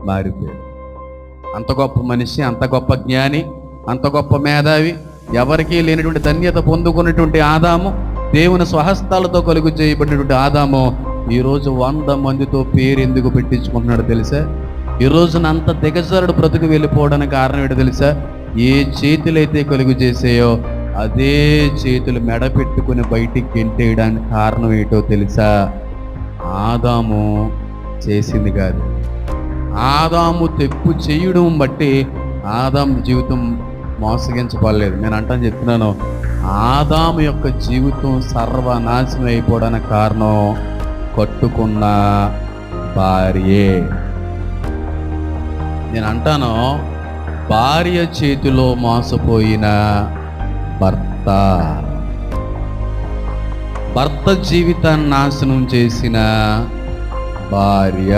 మారిపోయాడు. అంత గొప్ప మనిషి, అంత గొప్ప జ్ఞాని, అంత గొప్ప మేధావి, ఎవరికీ లేనటువంటి ధన్యత పొందుకున్నటువంటి ఆదాము, దేవుని స్వహస్తాలతో కలుగు చేయబడినటువంటి ఆదాము ఈరోజు 100 మందితో పేరు ఎందుకు పెట్టించుకుంటున్నాడు తెలుసా? ఈ రోజున అంత దిగజారుడు బ్రతుకు వెళ్ళిపోవడానికి కారణం ఏంటో తెలుసా? ఏ చేతులైతే కలుగు చేసాయో అదే చేతులు మెడ పెట్టుకుని బయటికి గెంటేయడానికి కారణం ఏంటో తెలుసా? ఆదాము చేసింది కాదు. ఆదాము తప్పు చేయడం బట్టి ఆదాము జీవితం మోసగించబడలేదు. నేను అంటాను, చెప్తున్నాను, ఆదాము యొక్క జీవితం సర్వనాశనం అయిపోవడానికి కారణం కట్టుకున్న భార్యే. నేను అంటాను, భార్య చేతిలో మోసపోయిన భర్త, భర్త జీవితాన్ని నాశనం చేసిన భార్య.